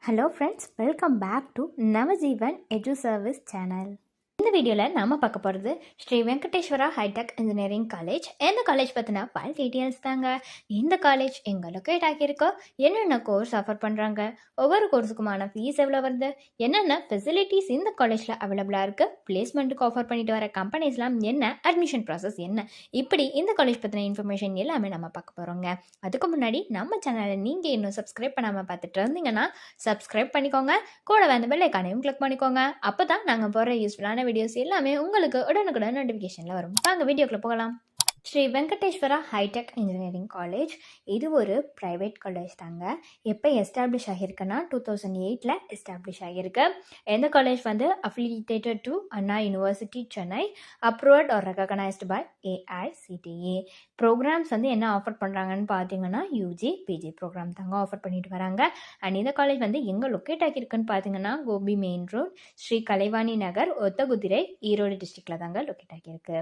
Hello friends, welcome back to Navajeevan edu service channel. இந்த வீடியோவில் நாம் பார்க்க போகிறது Sri Venkateswara hitech engineering college. இந்த காலேஜ் பற்றின பல டீட்டெயில்ஸ் தாங்க. இந்த காலேஜ் எங்கே லொக்கேட் ஆகியிருக்கோ, என்னென்ன கோர்ஸ் ஆஃபர் பண்ணுறாங்க, ஒவ்வொரு கோர்ஸுக்குமான ஃபீஸ் எவ்வளோ வருது, என்னென்ன ஃபெசிலிட்டிஸ் இந்த காலேஜில் அவைலபிளாக இருக்குது, பிளேஸ்மெண்ட்டுக்கு ஆஃபர் பண்ணிட்டு வர கம்பெனிஸ்லாம் என்ன, அட்மிஷன் ப்ராசஸ் என்ன, இப்படி இந்த காலேஜ் பற்றின இன்ஃபர்மேஷன் எல்லாமே நம்ம பார்க்க போகிறோங்க. அதுக்கு முன்னாடி நம்ம சேனலை நீங்கள் இன்னும் சப்ஸ்கிரைப் பண்ணாமல் பார்த்துட்டு இருந்தீங்கன்னா சப்ஸ்கிரைப் பண்ணிக்கோங்க. கூட வந்து பெல் ஐகானையும் கிளிக் பண்ணிக்கோங்க. அப்போ தான் நாங்கள் போகிற யூஸ்ஃபுல்லான வீடியோஸ் எல்லாமே உங்களுக்கு உடனுக்குடன் நோட்டிஃபிகேஷனில் வரும். வாங்க வீடியோக்குள்ள போகலாம். Sri Venkateswara hitech engineering college இது ஒரு ப்ரைவேட் காலேஜ் தாங்க. எப்போ எஸ்டாப்ளிஷ் ஆகியிருக்குன்னா 2008 எஸ்டாப்ளிஷ் ஆகியிருக்கு. எந்த காலேஜ் வந்து affiliated to Anna university Chennai, approved or recognised by AICTE. Programmes வந்து என்ன ஆஃபர் பண்ணுறாங்கன்னு பார்த்தீங்கன்னா யூஜி பிஜி ப்ரோக்ராம் தாங்க ஆஃபர் பண்ணிட்டு வராங்க. அண்ட் இந்த காலேஜ் வந்து எங்கே லொக்கேட் ஆகியிருக்குன்னு பார்த்தீங்கன்னா கோபி மெயின் ரோட், ஸ்ரீ கலைவாணி நகர், ஒத்தகுதிரை, ஈரோடு டிஸ்ட்ரிக்டில் தாங்க லொக்கேட் ஆகியிருக்கு.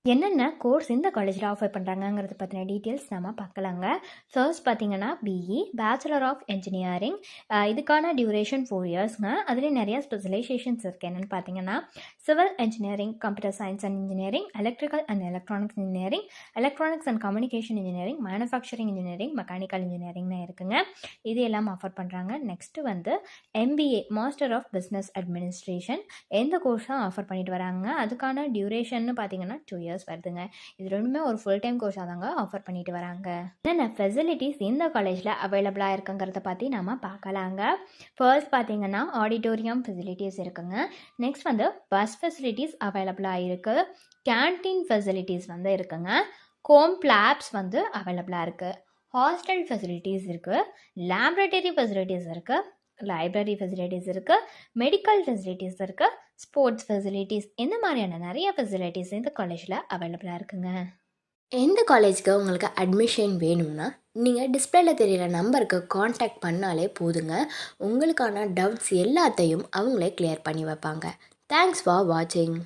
என்னென்ன கோர்ஸ் இந்த காலேஜில் ஆஃபர் பண்ணுறாங்கங்கிறத பற்றின டீட்டெயில்ஸ் நம்ம பார்க்கலாங்க. ஃபர்ஸ்ட் பார்த்தீங்கன்னா பிஇ பேச்சுலர் ஆஃப் இன்ஜினியரிங். இதுக்கான டியூரேஷன் 4 இயர்ஸ்ங்க. அதுலேயே நிறைய ஸ்பெஷலைசேஷன்ஸ் இருக்குது. என்னென்னு பார்த்தீங்கன்னா civil engineering, computer science and engineering, electrical and electronics engineering, electronics and communication engineering, manufacturing engineering, mechanical இன்ஜினியரிங்னு இருக்குங்க. இது எல்லாம் ஆஃபர் பண்ணுறாங்க. நெக்ஸ்ட்டு வந்து MBA master of business administration. எந்த கோர்ஸும் ஆஃபர் பண்ணிட்டு வராங்க. அதுக்கான டியூரேஷன் பார்த்தீங்கன்னா 2 இயர்ஸ் வருதுங்க. இது ரெண்டுமே ஒரு ஃபுல் டைம் கோர்ஸாக தாங்க ஆஃபர் பண்ணிட்டு வராங்க. என்னென்ன ஃபெசிலிட்டிஸ் இந்த காலேஜில் அவைலபிளாக இருக்குங்கிறத பற்றி நம்ம பார்க்கலாங்க. ஃபர்ஸ்ட் பார்த்தீங்கன்னா ஆடிட்டோரியம் ஃபெசிலிட்டிஸ் இருக்குங்க. நெக்ஸ்ட் வந்து பஸ் ஃபெசிலிட்டிஸ் அவைலபிளாக இருக்குது. கேன்டீன் ஃபெசிலிட்டிஸ் வந்து இருக்குங்க. ஹோம் லேப்ஸ் வந்து அவைலபிளாக இருக்குது. ஹாஸ்டல் ஃபெசிலிட்டிஸ் இருக்குது. லேபரேட்டரி ஃபெசிலிட்டிஸ் இருக்குது. லைப்ரரி ஃபெசிலிட்டிஸ் இருக்குது. மெடிக்கல் ஃபெசிலிட்டிஸ் இருக்குது. ஸ்போர்ட்ஸ் ஃபெசிலிட்டிஸ், இந்த மாதிரியான நிறைய ஃபெசிலிட்டிஸ் இந்த காலேஜில் அவைலபிளாக இருக்குங்க. எந்த காலேஜுக்கு உங்களுக்கு அட்மிஷன் வேணும்னா நீங்கள் டிஸ்பிளேல தெரிகிற நம்பருக்கு காண்டாக்ட் பண்ணாலே போதுங்க. உங்களுக்கான டவுட்ஸ் எல்லாத்தையும் அவங்களே கிளியர் பண்ணி வைப்பாங்க. தேங்க்ஸ் ஃபார் வாட்சிங்.